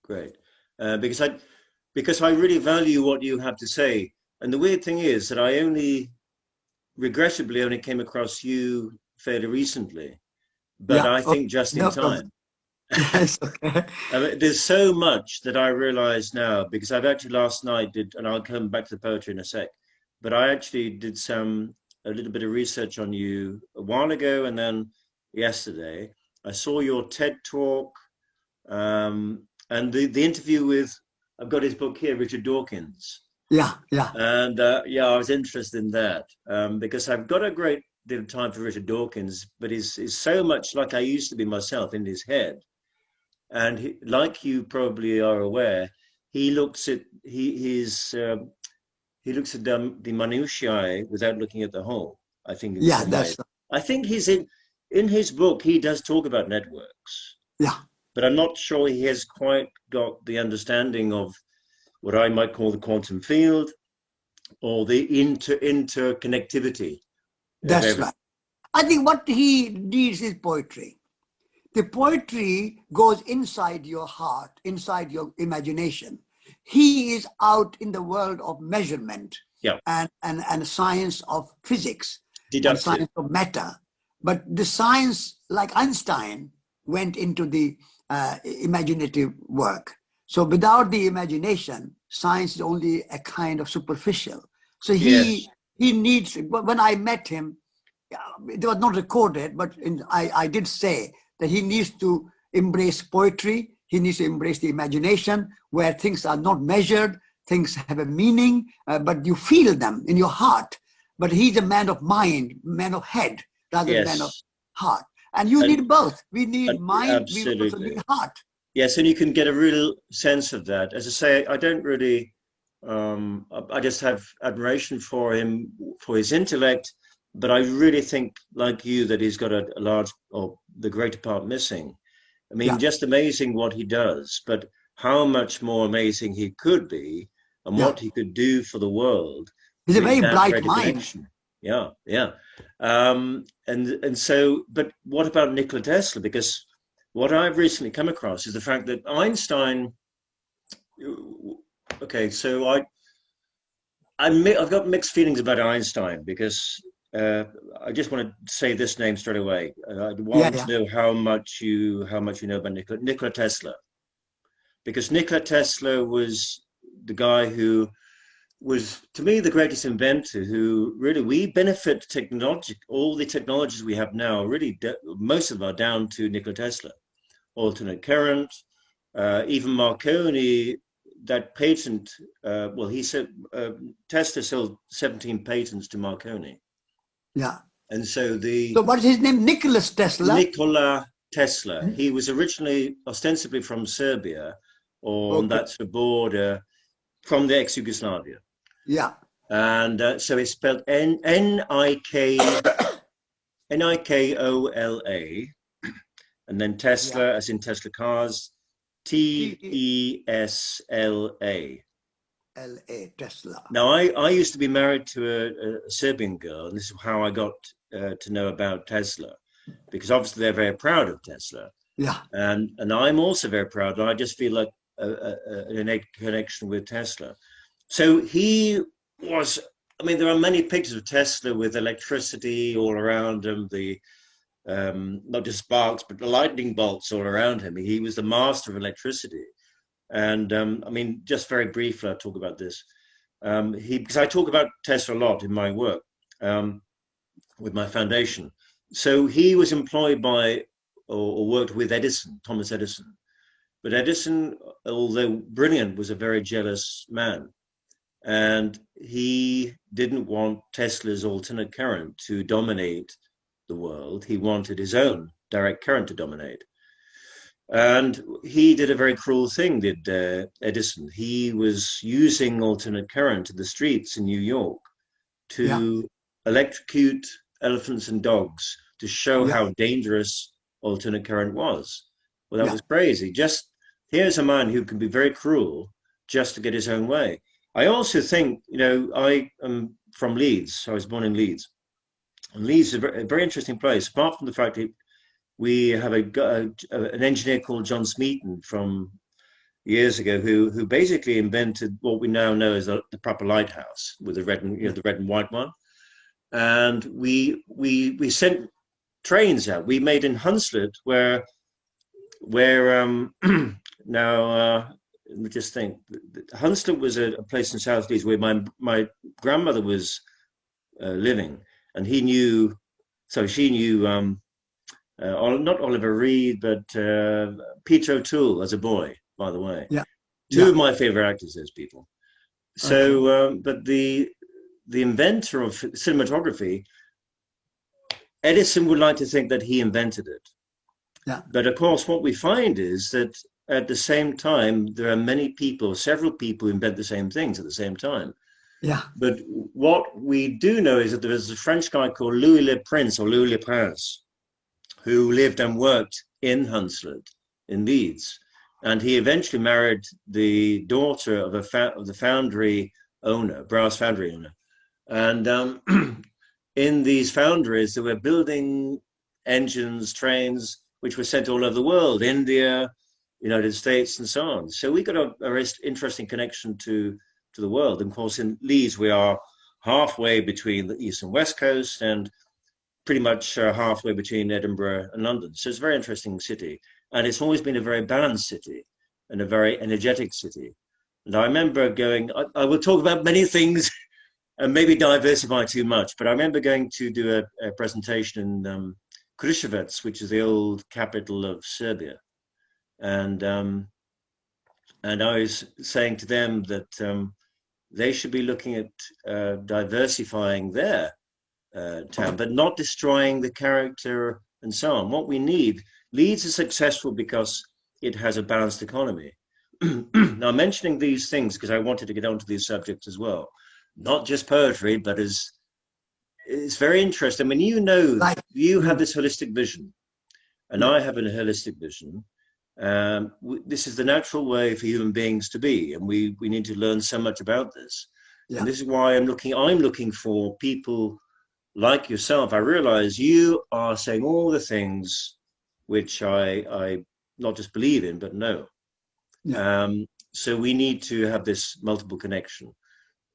great. Because I really value what you have to say. And the weird thing is that I regrettably only came across you fairly recently, but Yeah. I Oh, think just in no problem. time. Yes. Okay. I mean, there's so much that I realize now because I've actually last night did, and I'll come back to the poetry in a sec, but I actually did a little bit of research on you a while ago, and then yesterday I saw your TED talk, and the interview with, I've got his book here, Richard Dawkins. Yeah. Yeah. And yeah, I was interested in that because I've got a great deal of time for Richard Dawkins, but he's so much like I used to be myself in his head. And like you probably are aware, he looks at he looks at the minutiae without looking at the whole. I think in Yeah. some ways, I think he's in his book. He does talk about networks, Yeah. but I'm not sure he has quite got the understanding of what I might call the quantum field or the interconnectivity of That's everything. right. I think what he needs is poetry. The poetry goes inside your heart, inside your imagination. He is out in the world of measurement Yeah, and science of physics and deductive. science of matter. But the science, like Einstein, went into the imaginative work. So without the imagination, science is only a kind of superficial. So Yes, he needs, when I met him, it was not recorded, but I did say that he needs to embrace poetry. He needs to embrace the imagination where things are not measured, things have a meaning, but you feel them in your heart. But he's a man of mind, man of head, rather than man of yes, heart. And you and, need both. We need and mind, we also need absolutely. heart. Yes, and you can get a real sense of that. As I say, I don't really. I just have admiration for him for his intellect, but I really think, like you, that he's got a large or the greater part missing. I mean, Yeah, just amazing what he does, but how much more amazing he could be and yeah. what he could do for the world He's a with very that bright greater mind. connection. Yeah, yeah. And so, but what about Nikola Tesla? Because what I've recently come across is the fact that Einstein. Okay, so I've got mixed feelings about Einstein because I just want to say this name straight away. I Yeah, want yeah, to know how much you know about Nikola Tesla, because Nikola Tesla was the guy who was, to me, the greatest inventor. Who really we benefit technology. All the technologies we have now, really, most of them are down to Nikola Tesla. Alternate current, even Marconi, that patent, well, he said Tesla sold 17 patents to Marconi. yeah. And so the So what is his name? Nicholas Tesla. Nikola Tesla, Hmm? he was originally ostensibly from Serbia, or on Okay. that sort of border from the ex-Yugoslavia. Yeah. And so it's spelled Nikola, and then Yeah. Tesla, as in Tesla cars, Tesla. T-E-L-A, Tesla. Now, I used to be married to a Serbian girl, and this is how I got to know about Tesla, because obviously they're very proud of Tesla, Yeah. and I'm also very proud, and I just feel like an innate connection with Tesla. So he was. I mean, there are many pictures of Tesla with electricity all around him, the not just sparks, but the lightning bolts all around him. He was the master of electricity. And I mean, just very briefly, I'll talk about this. Because I talk about Tesla a lot in my work um, with my foundation. So he was employed by or worked with Edison, Thomas Edison. But Edison, although brilliant, was a very jealous man. And he didn't want Tesla's alternate current to dominate the world. He wanted his own direct current to dominate. And he did a very cruel thing, did Edison. He was using alternate current in the streets in New York Yeah. to electrocute elephants and dogs to show Yeah. how dangerous alternate current was. Well, that Yeah. was crazy. Just here's a man who can be very cruel just to get his own way. I also think, I am from Leeds. So I was born in Leeds. And Leeds is a very interesting place, apart from the fact that we have an engineer called John Smeaton from years ago who basically invented what we now know as the proper lighthouse with the red and the red and white one. And we sent trains out. We made in Hunslet where now let me just think. Hunslet was a place in South Leeds where my grandmother was living, and she knew not Oliver Reed, but Peter O'Toole as a boy, by the way. Yeah. Two of my favorite actors, those people. So, Okay. but the inventor of cinematography, Edison would like to think that he invented it. Yeah. But of course, what we find is that at the same time, there are many people, several people who invent the same things at the same time. Yeah. But what we do know is that there was a French guy called Louis Le Prince, or Louis Le Prince, who lived and worked in Hunslet, in Leeds. And he eventually married the daughter of the foundry owner, brass foundry owner. And in these foundries, they were building engines, trains, which were sent all over the world, India, United States, and so on. So we got a very interesting connection to the world. And of course, in Leeds, we are halfway between the east and west coast, and pretty much halfway between Edinburgh and London. So it's a very interesting city. And it's always been a very balanced city and a very energetic city. And I remember going, I will talk about many things and maybe diversify too much, but I remember going to do a presentation in Kruševac, which is the old capital of Serbia. And I was saying to them that they should be looking at diversifying their town, but not destroying the character and so on. What we need, Leeds is successful because it has a balanced economy. Now, mentioning these things because I wanted to get onto these subjects as well, not just poetry, but it's very interesting. I mean, you have this holistic vision, and I have a holistic vision. This is the natural way for human beings to be, and we need to learn so much about this. Yeah. And this is why I'm looking for people like yourself. I realize you are saying all the things which I not just believe in, but know. Yeah. So we need to have this multiple connection.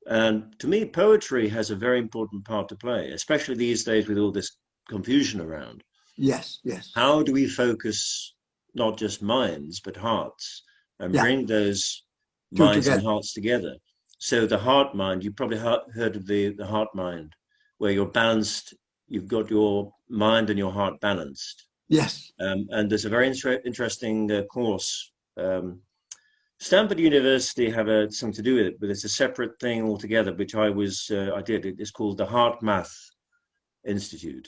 And to me, poetry has a very important part to play, especially these days with all this confusion around. Yes, yes. How do we focus not just minds, but hearts, and bring those minds and hearts together? So the heart mind, you probably heard of the heart mind, where you're balanced, you've got your mind and your heart balanced. Yes. And there's a very interesting course. Stanford University have something to do with it, but it's a separate thing altogether, which I did. It's called the Heart Math Institute.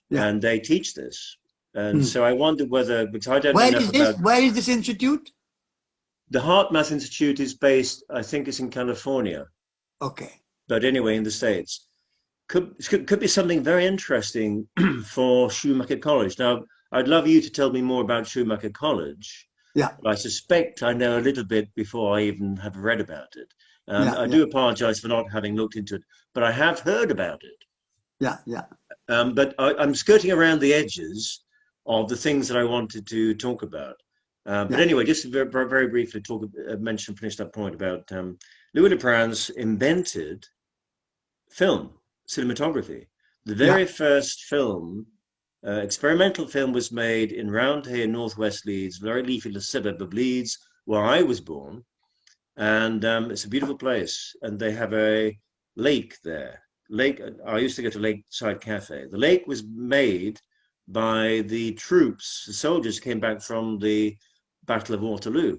Yeah. And they teach this. And so I wondered whether, because I don't know enough about... Where is this institute? The Heart Math Institute is based, I think it's in California. Okay. But anyway, in the States. Could be something very interesting for Schumacher College. Now, I'd love you to tell me more about Schumacher College. Yeah. But I suspect I know a little bit before I even have read about it. I do apologize for not having looked into it, but I have heard about it. Yeah, yeah. But I'm skirting around the edges of the things that I wanted to talk about. But anyway, just very, very briefly finish that point about Louis Le Prince invented film, cinematography. The very first film, experimental film, was made in round here, northwest Leeds, very leafy suburb of Leeds, where I was born. And it's a beautiful place. And they have a lake there. I used to go to Lakeside Cafe. The lake was made by the troops, the soldiers came back from the Battle of Waterloo.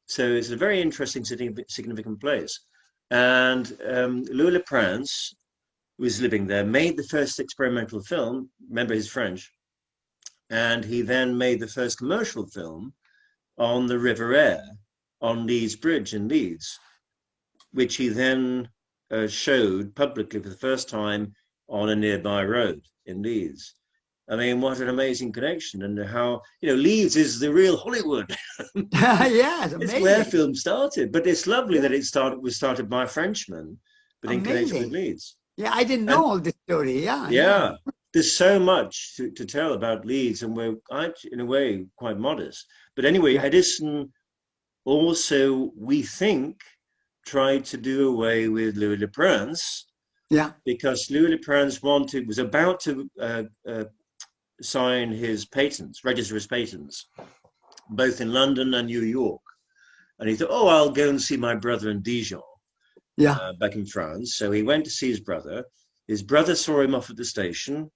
So it's a very interesting, significant place. And Louis Le Prince was living there, made the first experimental film, remember he's French, and he then made the first commercial film on the River Aire, on Leeds Bridge in Leeds, which he then showed publicly for the first time on a nearby road in Leeds. I mean, what an amazing connection, and how, Leeds is the real Hollywood. Yeah, it's amazing. It's where film started, but it's lovely that it was started by a Frenchman, but in connection with Leeds. Yeah, I didn't know all this story. Yeah. There's so much to tell about Leeds, and we're, in a way, quite modest. But anyway, Edison, also, we think, tried to do away with Louis Le Prince, because Louis Le Prince was about to sign his patents, register his patents, both in London and New York. And he thought, oh, I'll go and see my brother in Dijon, back in France. So he went to see his brother. His brother saw him off at the station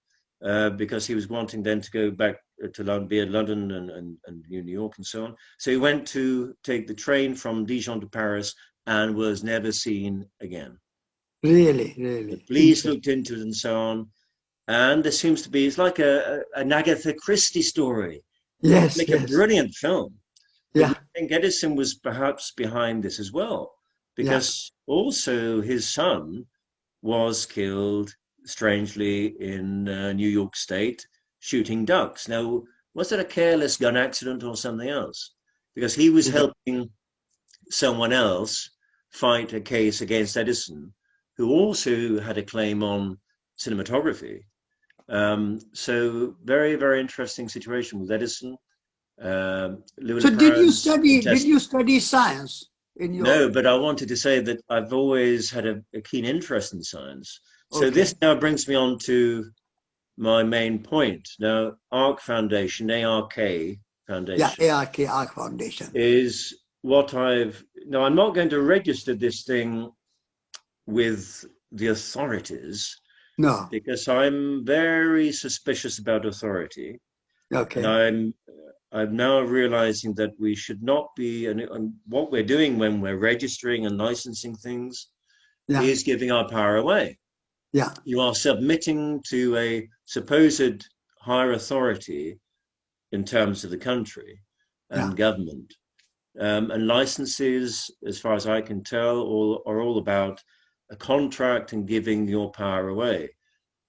because he was wanting then to go back to London, be in London and New York and so on. So he went to take the train from Dijon to Paris and was never seen again. Really, really. The police looked into it and so on. And there seems to be, it's like an Agatha Christie story. Yes, Make a brilliant film. But we think Edison was perhaps behind this as well, because also his son was killed strangely in New York State shooting ducks. Now, was it a careless gun accident or something else? Because he was helping someone else fight a case against Edison, who also had a claim on cinematography. So very, very interesting situation with Edison. So did you study science in your... No, but I wanted to say that I've always had a keen interest in science. So this now brings me on to my main point. Now, Ark Foundation, ARK Foundation. Ark Foundation. Is what now I'm not going to register this thing with the authorities. No. Because I'm very suspicious about authority. Okay. And I'm now realizing that we should not be, and what we're doing when we're registering and licensing things is giving our power away. Yeah. You are submitting to a supposed higher authority in terms of the country and government. And licenses, as far as I can tell, are all about a contract and giving your power away.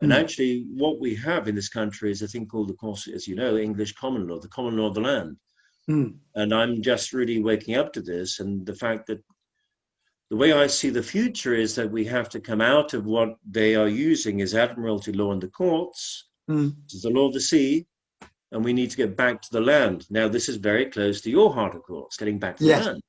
And actually, what we have in this country is a thing called, of course, as you know, English common law, the common law of the land. And I'm just really waking up to this, and the fact that the way I see the future is that we have to come out of what they are using as admiralty law in the courts, which is the law of the sea, and we need to get back to the land. Now, this is very close to your heart, of course, getting back to the land.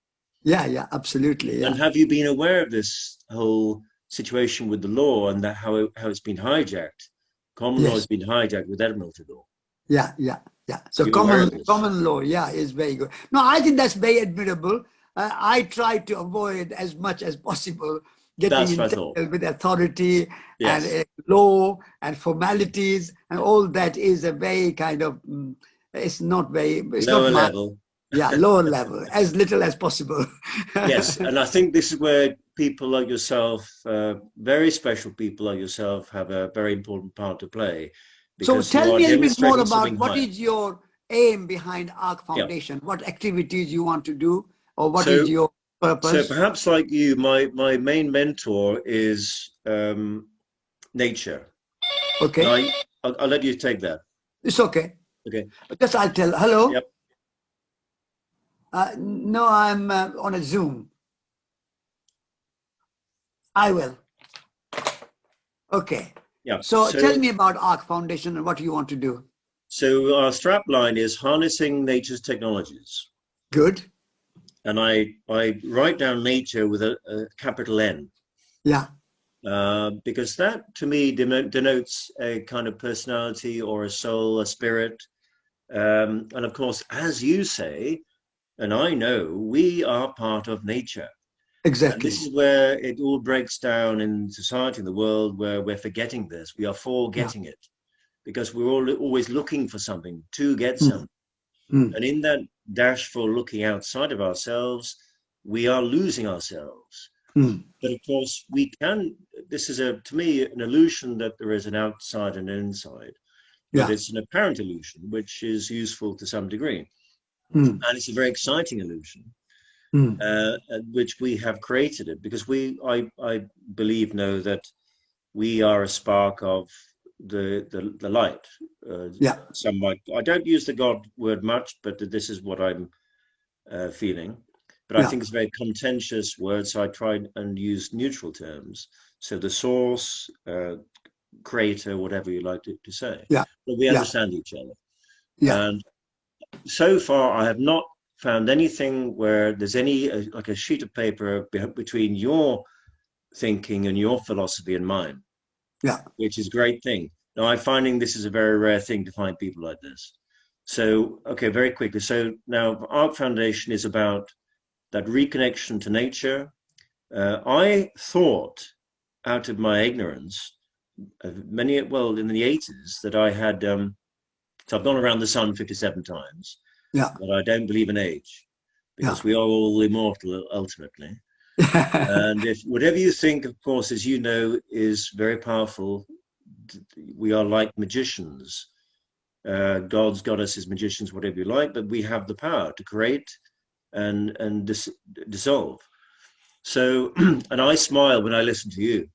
Yeah, absolutely. Yeah. And have you been aware of this whole situation with the law and that how it's been hijacked? Common law has been hijacked with admiralty law. Yeah. So common law, is very good. No, I think that's very admirable. I try to avoid as much as possible getting involved with authority and law and formalities, and all that is a very kind of it's not lower level. Lower level, as little as possible. Yes, and I think this is where people like yourself, very special people like yourself, have a very important part to play. So tell me a little bit more about what is your aim behind Ark Foundation? What activities you want to do, or what is your purpose? So perhaps like you, my main mentor is nature. Okay. I'll let you take that. It's okay. Okay. Just I'll tell. Hello. Yep. No, I'm on a Zoom. I will. Okay. Yeah. So tell me about Ark Foundation and what you want to do. So our strap line is harnessing nature's technologies. Good. And I write down nature with a capital N. Yeah. Because that to me denotes a kind of personality or a soul, a spirit. And of course, as you say, and I know, we are part of nature. Exactly. And this is where it all breaks down in society, in the world, where we're forgetting this. We are forgetting it because we're always looking for something to get something. And in that dash for looking outside of ourselves, we are losing ourselves. But of course, this is to me, an illusion that there is an outside and an inside. But it's an apparent illusion, which is useful to some degree. And it's a very exciting illusion, which we have created it because I believe, know that we are a spark of the light. Some might, I don't use the God word much, but this is what I'm feeling. But I think it's a very contentious word, so I try and use neutral terms. So the source, creator, whatever you like to say. But we understand each other. And so far, I have not found anything where there's any like a sheet of paper between your thinking and your philosophy and mine. Yeah. Which is a great thing. Now, I'm finding this is a very rare thing to find people like this. So, okay, very quickly. So now, Ark Foundation is about that reconnection to nature. I thought, out of my ignorance, well, in the 80s, that I had. So I've gone around the sun 57 times. Yeah. But I don't believe in age, because we are all immortal ultimately. And if whatever you think, of course, as you know, is very powerful, we are like magicians. God's got us as magicians, whatever you like, but we have the power to create and dissolve. So, and I smile when I listen to you,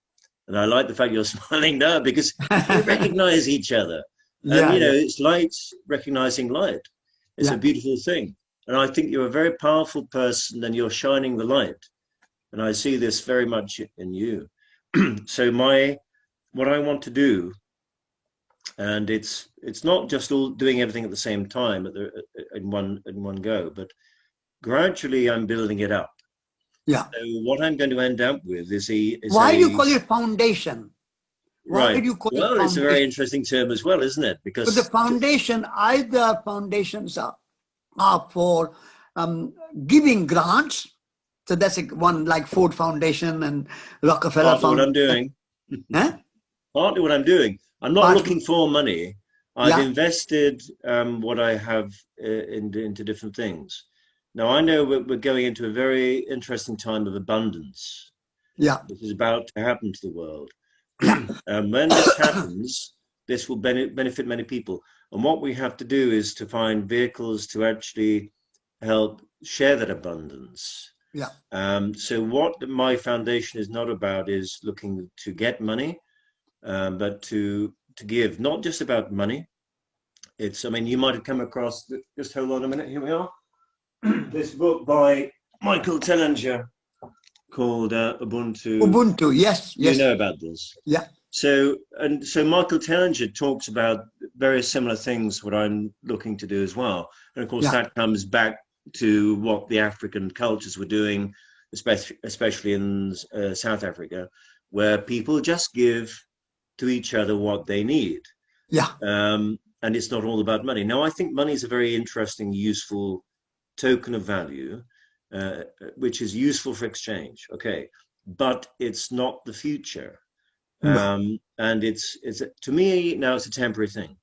and I like the fact you're smiling now because we recognize each other. And you know, it's light recognizing light. It's a beautiful thing, and I think you're a very powerful person, and you're shining the light. And I see this very much in you. So what I want to do, and it's not just all doing everything at the same time in one go, but gradually I'm building it up. Yeah. So what I'm going to end up with is why do you call it foundation? Why right. do you call it Well, it's a very interesting term as well, isn't it? Because the foundation, either foundations are for giving grants. So that's one like Ford Foundation and Rockefeller Foundation. What I'm doing. Partly what I'm doing. I'm not looking for money. I've invested what I have into different things. Now, I know we're going into a very interesting time of abundance. Yeah. This is about to happen to the world. When this happens, this will benefit many people. And what we have to do is to find vehicles to actually help share that abundance. Yeah. So what my foundation is not about is looking to get money, but to give. Not just about money. It's, I mean, you might have come across, just hold on a minute, here we are. This book by Michael Tellinger called Ubuntu. Ubuntu, yes. You know about this. Yeah. So Michael Tellinger talks about very similar things, what I'm looking to do as well. And of course, that comes back to what the African cultures were doing, especially in South Africa, where people just give to each other what they need. Yeah. And it's not all about money. Now, I think money is a very interesting, useful token of value, which is useful for exchange. Okay, but it's not the future. And it's to me now it's a temporary thing,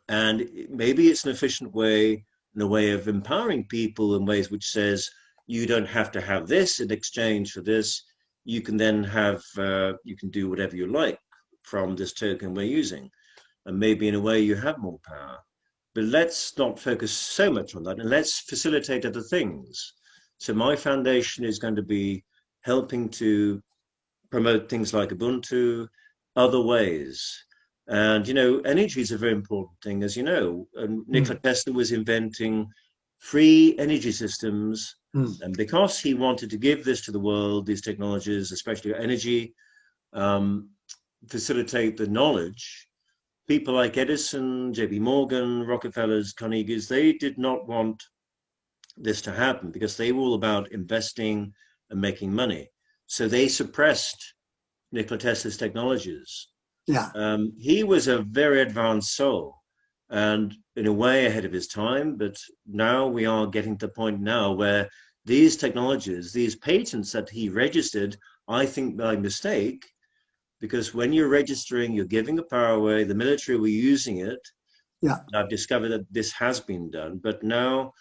and maybe it's an efficient way, in a way of empowering people in ways which says you don't have to have this in exchange for this. You can then have you can do whatever you like from this token we're using, and maybe in a way you have more power. But let's not focus so much on that, and let's facilitate other things. So my foundation is going to be helping to promote things like Ubuntu, other ways. And, you know, energy is a very important thing, as you know. And Nikola Tesla was inventing free energy systems. And because he wanted to give this to the world, these technologies, especially energy, facilitate the knowledge, people like Edison, J.P. Morgan, Rockefellers, Carnegie's, they did not want this to happen because they were all about investing and making money. So they suppressed Nikola Tesla's technologies. Yeah. He was a very advanced soul and in a way ahead of his time, but now we are getting to the point now where these technologies, these patents that he registered, I think by mistake, because when you're registering, you're giving the power away, the military were using it. Yeah. I've discovered that this has been done, but now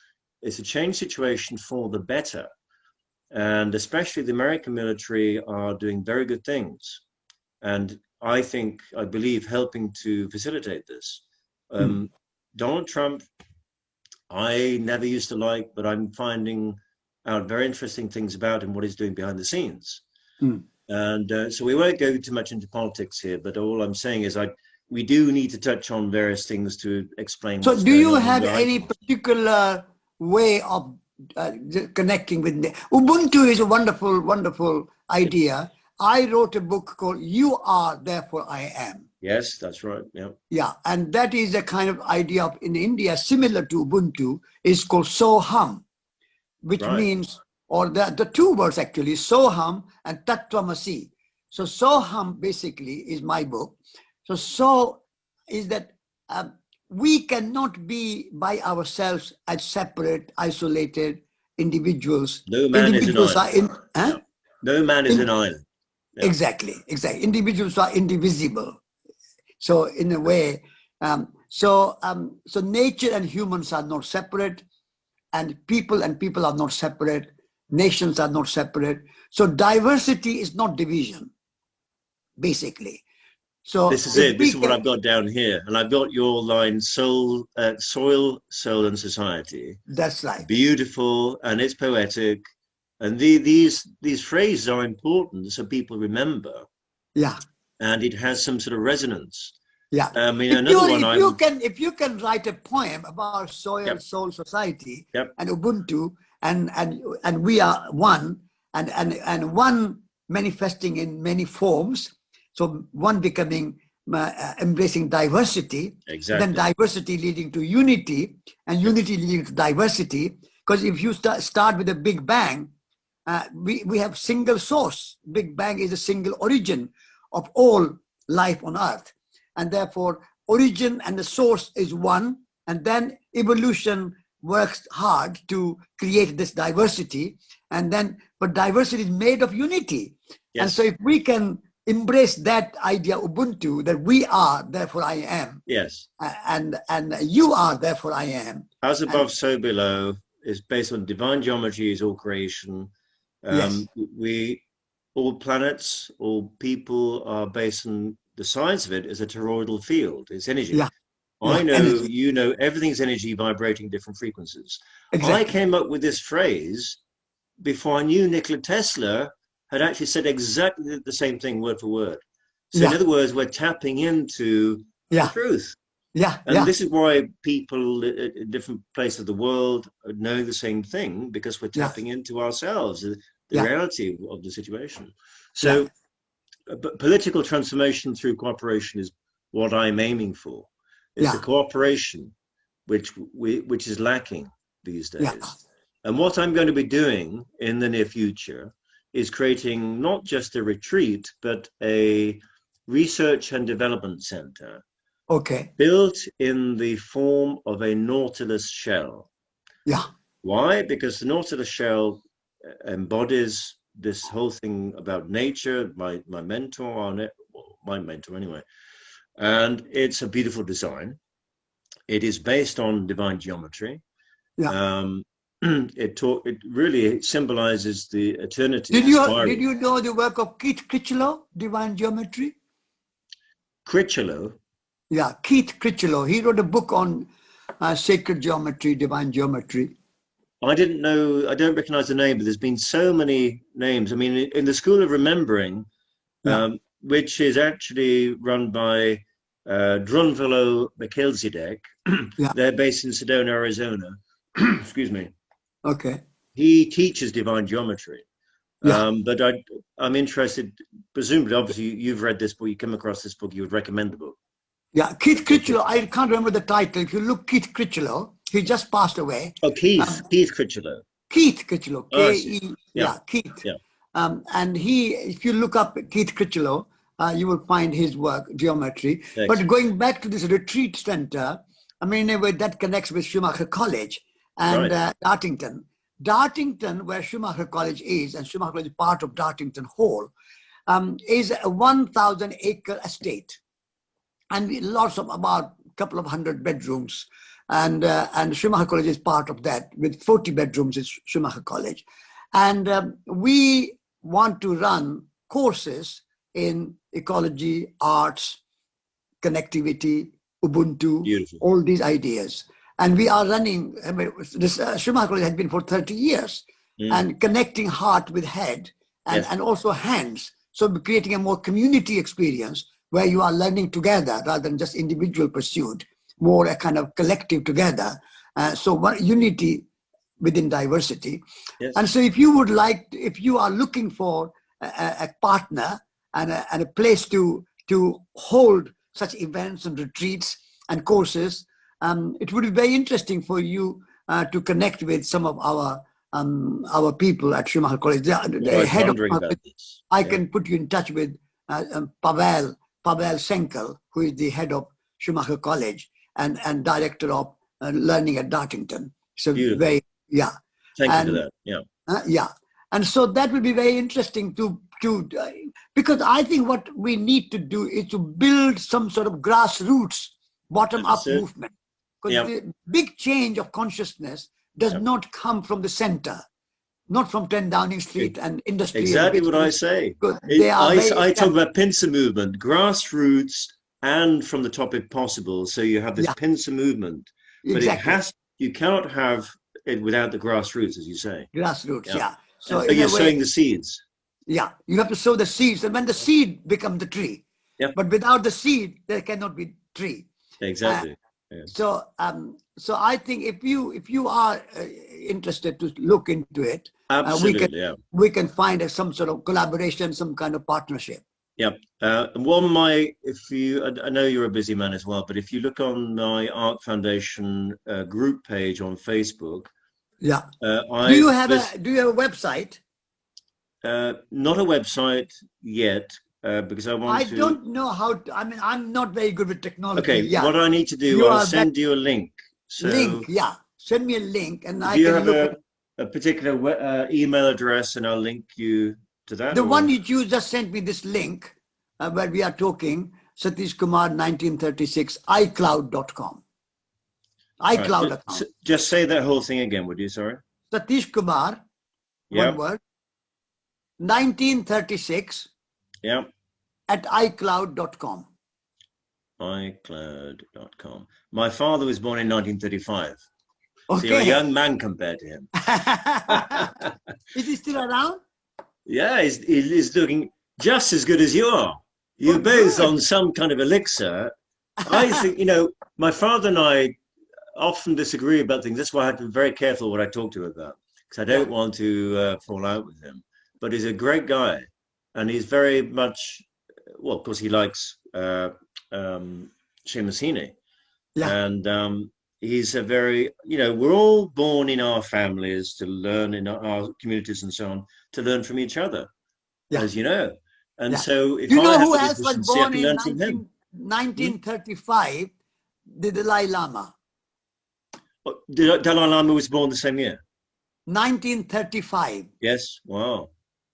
it's a changed situation for the better. And especially the American military are doing very good things. And I believe helping to facilitate this. Donald Trump, I never used to like, but I'm finding out very interesting things about him, what he's doing behind the scenes. And so we won't go too much into politics here, but all I'm saying is we do need to touch on various things to explain. So do you have any particular way of connecting with Ubuntu is a wonderful, wonderful idea. I wrote a book called You Are, Therefore I Am. Yes, that's right. Yeah. Yeah, and that is a kind of idea of, in India, similar to Ubuntu, is called Soham, which Right. means, or the two words actually, Soham and Tattvamasi. So Soham basically is my book. So is that we cannot be by ourselves as separate, isolated individuals. No man is an Individuals are island. in, huh? Yeah. No man is an island. Yeah. Exactly. Individuals are indivisible. So in a way, so nature and humans are not separate, and people are not separate. Nations are not separate. So diversity is not division, basically. So This is if it. This we is what can, I've got down here. And I've got your line, soul, soil, soul, and society. that's right. Beautiful, and it's poetic. And these phrases are important so people remember. Yeah. And it has some sort of resonance. Yeah. I mean, another one I would... If you can write a poem about soil, Yep. soul, society, Yep. and Ubuntu, and we are one, and one manifesting in many forms. So one becoming embracing diversity, Exactly. then diversity leading to unity, and unity leading to diversity. Because if you start with a Big Bang, we have single source. Big Bang is a single origin of all life on Earth. And therefore, origin and the source is one. And then evolution works hard to create this diversity. And then, but diversity is made of unity. Yes. And so if we can embrace that idea, Ubuntu, that we are, therefore I am. Yes. And you are, therefore I am. As above, so below is based on divine geometry, is all creation. Yes. All planets, all people are based on the science of it as a toroidal field. It's energy. Yeah. I know, energy. you know, everything's energy vibrating different frequencies. Exactly. I came up with this phrase before I knew Nikola Tesla had actually said exactly the same thing word for word. So in other words, we're tapping into the truth. Yeah. And this is why people in different places of the world know the same thing, because we're tapping into ourselves, the reality of the situation. So political transformation through cooperation is what I'm aiming for. It's the cooperation which is lacking these days. And what I'm going to be doing in the near future is creating not just a retreat, but a research and development center. Okay. Built in the form of a nautilus shell. Yeah. Why? Because the nautilus shell embodies this whole thing about nature, my mentor, my mentor anyway. And it's a beautiful design. It is based on divine geometry. Yeah. It really symbolizes the eternity. Did you know the work of Keith Critchlow, Divine Geometry? Critchlow? Yeah, Keith Critchlow. He wrote a book on sacred geometry, divine geometry. I didn't know, I don't recognize the name, but there's been so many names. I mean, in the School of Remembering, which is actually run by Drunvalo Melchizedek, they're based in Sedona, Arizona. Excuse me. Okay. He teaches divine geometry. But I'm interested, presumably, obviously, you've read this book, you come across this book, you would recommend the book. Yeah, Keith Critchlow, I can't remember the title. If you look Keith Critchlow, he just passed away. Oh, Keith Critchlow. Keith Critchlow, K-E, Keith. Yeah. And if you look up Keith Critchlow, you will find his work, geometry. Thanks. But going back to this retreat center, I mean, that connects with Schumacher College and Dartington. Dartington, where Schumacher College is, and Schumacher College is part of Dartington Hall, is a 1,000-acre estate. And lots of about a couple of hundred bedrooms. And Schumacher College is part of that, with 40 bedrooms is Schumacher College. And we want to run courses in ecology, arts, connectivity, Ubuntu, all these ideas. And we are running, I mean, this Schumacher College has been for 30 years, and connecting heart with head and also hands. So we're creating a more community experience where you are learning together rather than just individual pursuit, more a kind of collective together. So unity within diversity. Yes. And so if you would like, if you are looking for a partner and a place to hold such events and retreats and courses, it would be very interesting for you to connect with some of our people at Schumacher College. The head of, I can put you in touch with Pavel Senkel, who is the head of Schumacher College and director of learning at Dartington. So beautiful. very, yeah. Thank you for that. Yeah. Yeah. And so that will be very interesting to because I think what we need to do is to build some sort of grassroots, bottom-up movement. Because the big change of consciousness does not come from the center, not from 10 Downing Street and industry. Exactly what I say. I talk about pincer movement, grassroots, and from the top if possible. So you have this pincer movement, but you cannot have it without the grassroots, as you say. Grassroots, yeah. So you're sowing the seeds. Yeah, you have to sow the seeds, and when the seed becomes the tree. Yeah. But without the seed, there cannot be tree. Exactly. So I think if you are interested to look into it, we can find some sort of collaboration, some kind of partnership. Yep. I know you're a busy man as well, but if you look on my Ark Foundation group page on Facebook. Yeah. Do you have a website? Not a website yet, because I don't know how to, I'm not very good with technology. Okay, what I need to do, I'll send you a link. Send me a link, and I can look at a particular email address, and I'll link you to that. The one you just sent me, this link where we are talking, Satish Kumar 1936 iCloud.com. iCloud account. Just say that whole thing again, would you? Sorry. Satish Kumar, one word, 1936 at iCloud.com. iCloud.com. My father was born in 1935. Okay. So you're a young man compared to him. Is he still around? Yeah, he's looking just as good as you are. You're both on some kind of elixir. I think, my father and I often disagree about things. That's why I have to be very careful what I talk to him about, because I don't want to fall out with him. But he's a great guy, and he's very much, well, of course, he likes Schumacher Heaney. And he's a very, we're all born in our families to learn, in our communities and so on, to learn from each other, as you know. And so if who else was born in 1935? The Dalai Lama. The Dalai Lama was born the same year. 1935. Yes. Wow.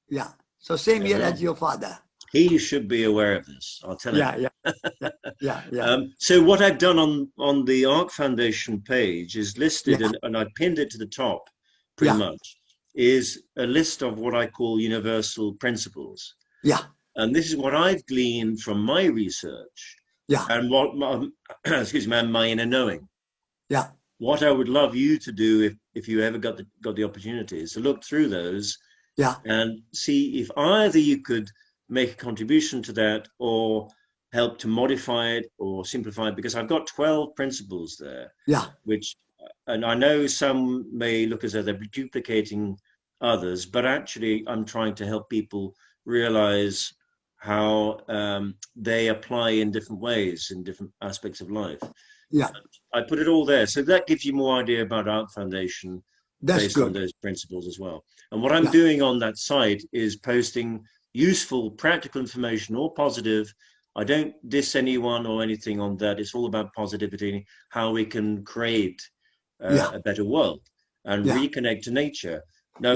Yeah. So same year as your father. He should be aware of this. I'll tell him. Yeah. So what I've done on the Ark Foundation page is listed, and I pinned it to the top, pretty much, is a list of what I call universal principles. Yeah. And this is what I've gleaned from my research. Yeah. And what my inner knowing. Yeah. What I would love you to do if you ever got the opportunity is to look through those and see if either you could make a contribution to that or help to modify it or simplify it, because I've got 12 principles there. Yeah. And I know some may look as though they're duplicating others, but actually I'm trying to help people realize how they apply in different ways in different aspects of life. Yeah, I put it all there, so that gives you more idea about Ark Foundation based on those principles as well. And what I'm doing on that site is posting useful, practical information, all positive. I don't diss anyone or anything on that. It's all about positivity, how we can create a better world and reconnect to nature. Now,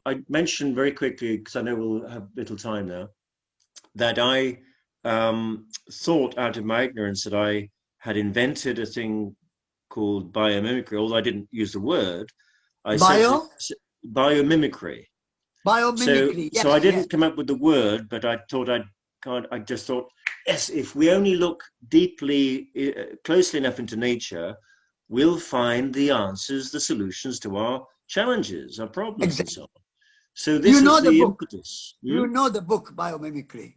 I mentioned very quickly, because I know we'll have little time now, that I thought out of my ignorance that I had invented a thing called biomimicry, although I didn't use the word. Biomimicry. Biomimicry. So I didn't come up with the word, but I just thought, yes, if we only look deeply, closely enough into nature, we'll find the answers, the solutions to our challenges, our problems, and so on. So this is the impetus. You know the book, Biomimicry.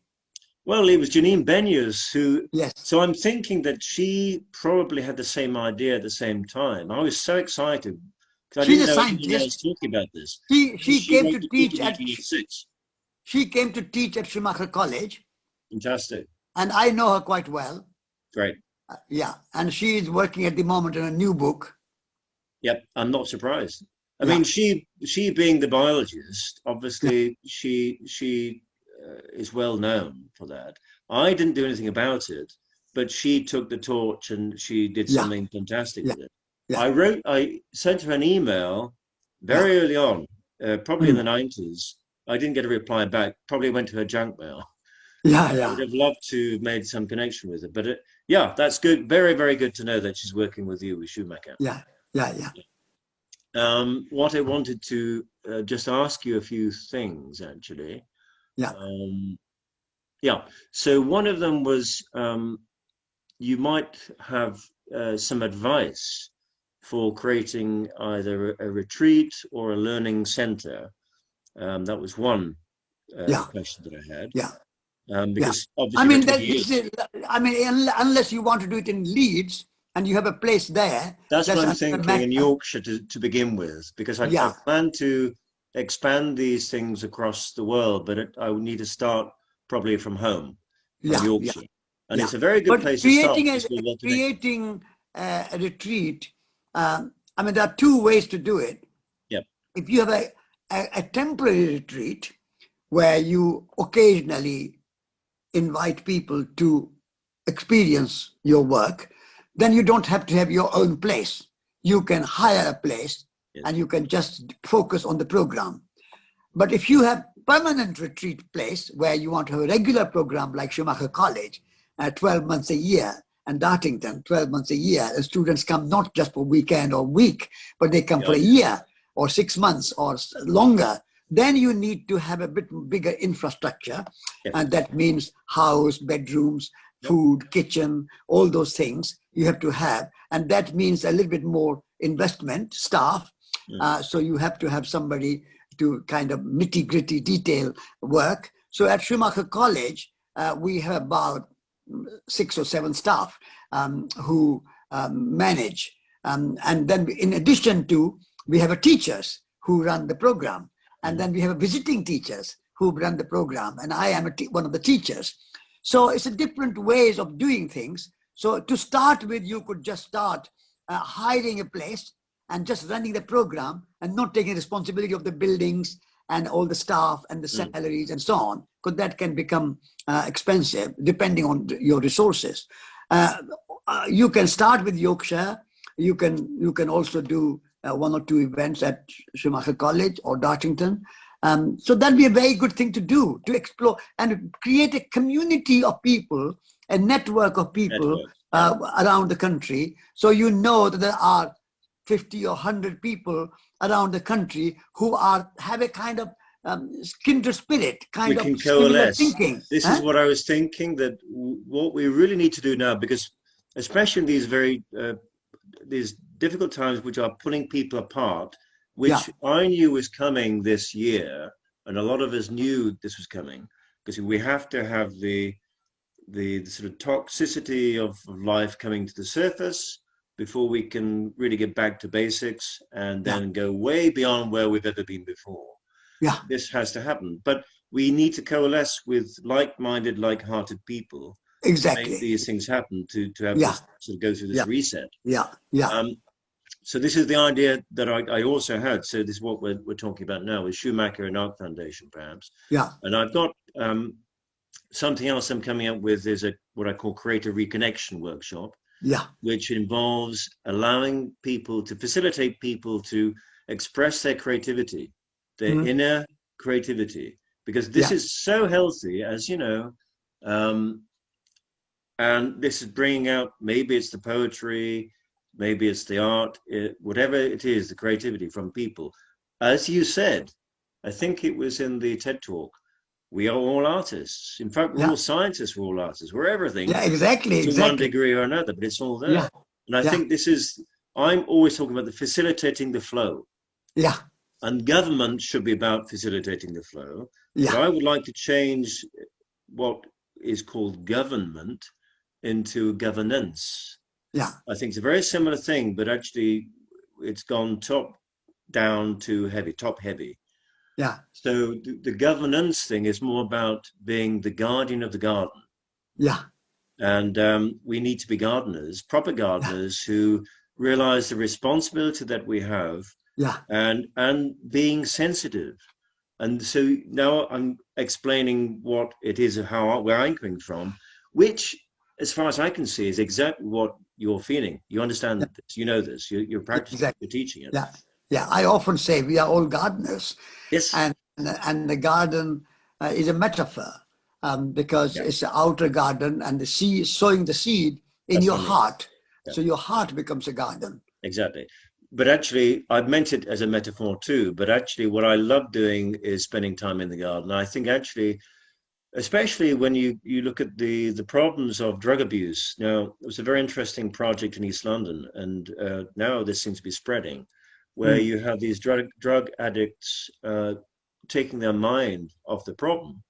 Well, it was Janine Benyus who, so I'm thinking that she probably had the same idea at the same time. I was so excited because I didn't know anyone else talking about this. She came to teach at, She came to teach at Schumacher College, Fantastic. and I know her quite well. Great. Yeah, and she is working at the moment on a new book. Yep, I'm not surprised. I Yeah, mean, she being the biologist, yeah, obviously she is well known for that. I didn't do anything about it, but she took the torch and she did yeah, something fantastic yeah, with it. yeah, I sent her an email yeah. very early on, probably in Mm. the 90s. I didn't get a reply back. Probably went to her junk mail. Yeah, I yeah, would have loved to have made some connection with her, but yeah, that's good. Very, very good to know that she's working with you with Schumacher. yeah, yeah, yeah, What I wanted to just ask you a few things, actually. yeah. Um, yeah. So one of them was you might have some advice for creating either a retreat or a learning center. That was one Yeah, question that I had. yeah, yeah. Because I obviously for mean, 20 years, I mean, unless you want to do it in Leeds and you have a place there, that's what that's I'm another thinking in matter. Yorkshire to begin with, because I Yeah, plan to expand these things across the world, but I would need to start probably from yeah, yeah, Yorkshire. And yeah. it's a very good But place to start because we're well connected. creating a retreat, I mean, there are two ways to do it. Yep. If you have a temporary retreat where you occasionally invite people to experience your work, then you don't have to have your own place. You can hire a place and Yes. you can just focus on the program. But if you have permanent retreat place where you want to have a regular program like Schumacher College, 12 months a year, and Dartington, 12 months a year, the students come not just for weekend or week, but they come The for a idea. year or 6 months or longer. Then you need to have a bit bigger infrastructure. Yep. And that means house, bedrooms, Yep. food, kitchen, all those things you have to have. And that means a little bit more investment, staff. So you have to have somebody to kind of nitty gritty detail work. So at Schumacher College, we have about 6 or 7 staff who manage. And then in addition to, we have a teachers who run the program. And then we have visiting teachers who run the program. And I am one of the teachers. So it's a different ways of doing things. So to start with, you could just start hiring a place and just running the program and not taking responsibility of the buildings and all the staff and the salaries and so on, because that can become expensive depending on your resources. You can start with Yorkshire. You can also do 1 or 2 events at Schumacher College or Dartington. So that'd be a very good thing to do, to explore and create a community of people, a network of people around the country. So you know that there are 50 or 100 people around the country who have a kind of kindred spirit, kind We of can similar coalesce. thinking. This is what I was thinking, that what we really need to do now, because especially in these these difficult times which are pulling people apart, which I knew was coming this year, and a lot of us knew this was coming, because we have to have the sort of toxicity of life coming to the surface before we can really get back to basics and then go way beyond where we've ever been before. Yeah. This has to happen, but we need to coalesce with like-minded, like-hearted people to make these things happen, to have this sort of go through this reset. So this is the idea that I also had. So this is what we're talking about now with Schumacher and Ark Foundation, perhaps. Yeah. And I've got something else I'm coming up with is what I call creative reconnection workshop. Yeah. Which involves allowing people to facilitate people to express their creativity, their inner creativity, because this is so healthy, as you know, and this is bringing out, maybe it's the poetry, maybe it's the art, whatever it is, the creativity from people. As you said, I think it was in the TED Talk, we are all artists. In fact, we're all scientists, we're all artists, we're everything. Yeah, exactly. To one degree or another, but it's all there. Yeah. And I think I'm always talking about the facilitating the flow. Yeah. And government should be about facilitating the flow. Yeah. But I would like to change what is called government into governance. Yeah. I think it's a very similar thing, but actually it's gone top down to heavy, top heavy. Yeah. So the governance thing is more about being the guardian of the garden. Yeah. And we need to be gardeners, proper Yeah. gardeners who realize the responsibility that we have, Yeah. and being sensitive. And so now I'm explaining what it is, where I'm coming from, which, as far as I can see, is exactly what you're feeling. You Yeah. understand this, you know this, you're practicing it, Exactly. you're teaching it. Yeah. Yeah. I often say we are all gardeners, Yes. and the garden is a metaphor, because Yeah, it's the outer garden and the seed, sowing the seed in that's your what I mean. heart. Yeah, So your heart becomes a garden. exactly. But actually, I've meant it as a metaphor too. But actually, what I love doing is spending time in the garden. I think actually, especially when you look at the problems of drug abuse. Now, it was a very interesting project in East London, and now this seems to be spreading, where Mm. you have these drug addicts taking their mind off the problem.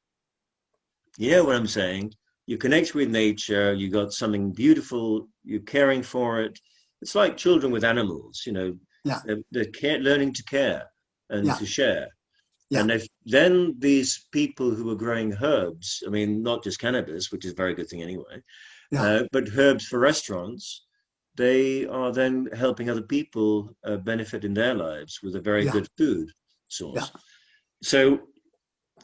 You know what I'm saying? You connect with nature, you got something beautiful, you're caring for it. It's like children with animals, Yeah. learning to care and Yeah. to share. Yeah. And if then these people who are growing herbs, I mean, not just cannabis, which is a very good thing anyway, Yeah. but herbs for restaurants, they are then helping other people benefit in their lives with a very Yeah. good food Yeah. source. So,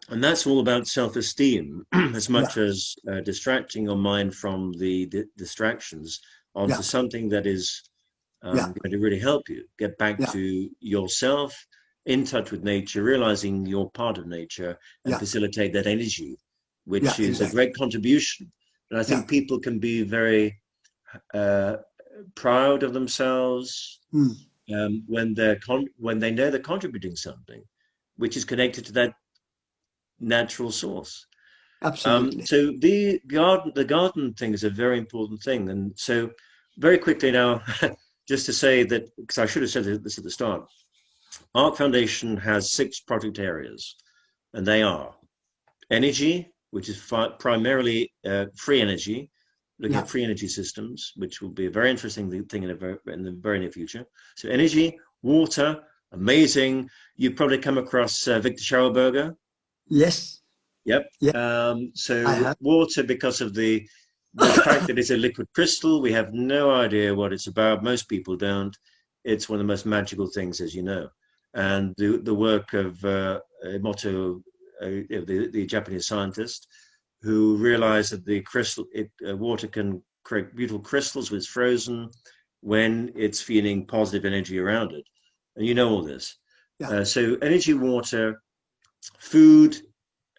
and that's all about self-esteem as Yeah. much as distracting your mind from the distractions onto Yeah. something that is Yeah. going to really help you get back Yeah. to yourself, in touch with nature, realizing you're part of nature, and Yeah. facilitate that energy, Yeah. which is a Exactly. great contribution. And I Yeah. think people can be very uh, proud of themselves Mm. when they know they're contributing something, which is connected to that natural source. Absolutely. So the garden thing is a very important thing. And so very quickly now, just to say that, because I should have said this at the start, Ark Foundation has 6 project areas, and they are energy, which is primarily free energy, looking Yeah. at free energy systems, which will be a very interesting thing in the very near future. So energy, water, amazing. You've probably come across Victor Schauberger. Yes. Yep. Yeah. I So have. water, because of the fact that it's a liquid crystal, we have no idea what it's about. Most people don't. It's one of the most magical things, as you know. And the work of Emoto, the Japanese scientist, who realized that water can create beautiful crystals when it's frozen, when it's feeling positive energy around it. And you know all this. Yeah. So energy, water, food,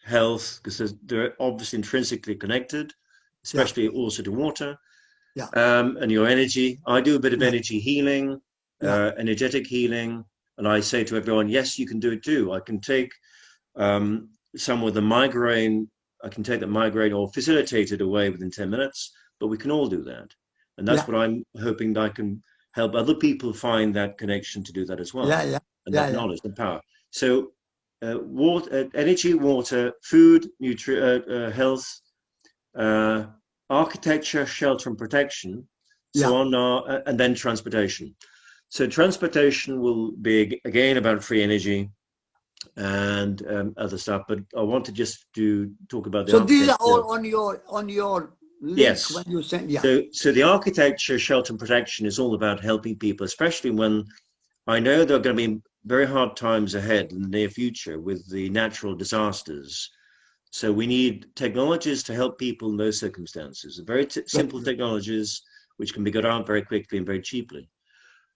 health, because they're obviously intrinsically connected, Yeah. especially also to water, Yeah. and your energy. I do a bit of Yeah. energy healing, Yeah. energetic healing, and I say to everyone, yes, you can do it too. I can take some with a migraine, I can take that migraine or facilitate it away within 10 minutes, but we can all do that. And that's Yeah. what I'm hoping that I can help other people find that connection to do that as Yeah. well, Yeah. and Yeah. that Yeah. knowledge and power. So, energy, water, food, health, uh, architecture, shelter and protection. So Yeah. on our, and then transportation. So transportation will be again about free energy and other stuff. But I want to just to talk about the So these are architecture. all on your link when Yes. you send. Yeah. So the architecture, shelter and protection is all about helping people, especially when I know there are going to be very hard times ahead in the near future with the natural disasters. So we need technologies to help people in those circumstances. Very Very simple good. technologies which can be got out very quickly and very cheaply.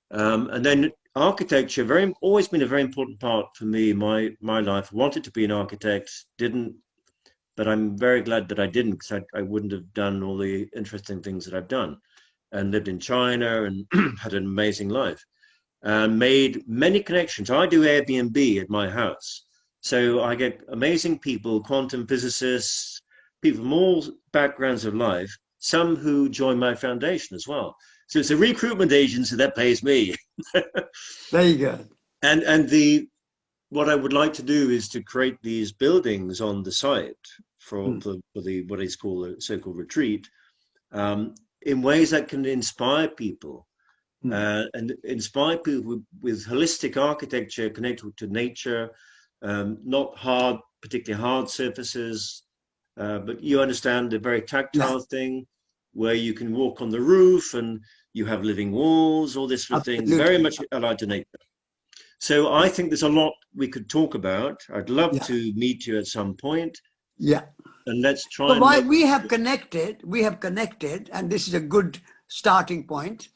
And then architecture, always been a very important part for me. My life. Wanted to be an architect, didn't, but I'm very glad that I didn't, because I wouldn't have done all the interesting things that I've done, and lived in China and had an amazing life and made many connections. I do Airbnb at my house. So I get amazing people, quantum physicists, people from all backgrounds of life, some who join my foundation as well. So it's a recruitment agency that pays me. Very good. And the what I would like to do is to create these buildings on the site Hmm. for the what is called a so-called retreat, in ways that can inspire people, Hmm. and inspire people with holistic architecture connected to nature, not hard, particularly hard surfaces, but you understand the very tactile thing where you can walk on the roof and you have living walls, all this sort of thing, very much allied to nature. So I think there's a lot we could talk about. I'd love to meet you at some point. Yeah. And let's try so while we have connected, and this is a good starting point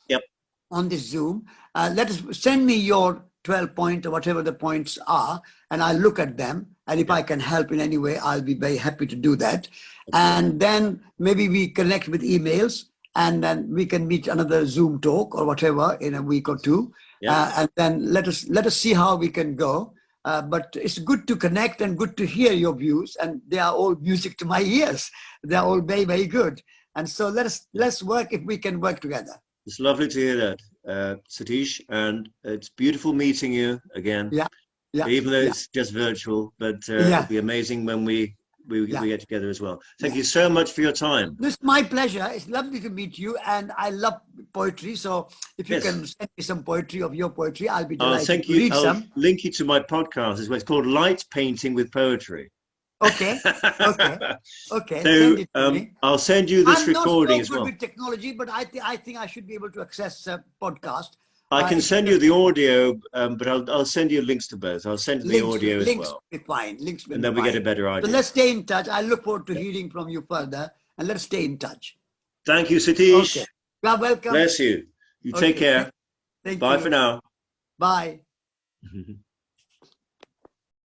on this Zoom. Let us send me your 12 points or whatever the points are, and I'll look at them. And if I can help in any way, I'll be very happy to do that. And then maybe we connect with emails, and then we can meet another Zoom talk or whatever in a week or two. And then let us see how we can go. But it's good to connect and good to hear your views, and they are all music to my ears. They are all very, very good. And so let's work if we can work together. It's lovely to hear that, Satish, and it's beautiful meeting you again. Even though it's just virtual, but it'll be amazing when we get together as well. Thank you so much for your time. It's my pleasure. It's lovely to meet you, and I love poetry. So if you can send me some poetry of your poetry, I'll be delighted to read some. I'll link you to my podcast. It's called Light Painting with Poetry. Okay. So, send it to me. I'll send you this recording as well. I'm not so good with technology, but I think I should be able to access a podcast. I can send you the audio, but I'll send you links to both. I'll send you the audio as well. Links will be fine. And then we get a better idea. So let's stay in touch. I look forward to hearing from you further, and let's stay in touch. Thank you, Satish. Okay. You're welcome. Bless you. You take care. Thank Bye you. for now. Bye.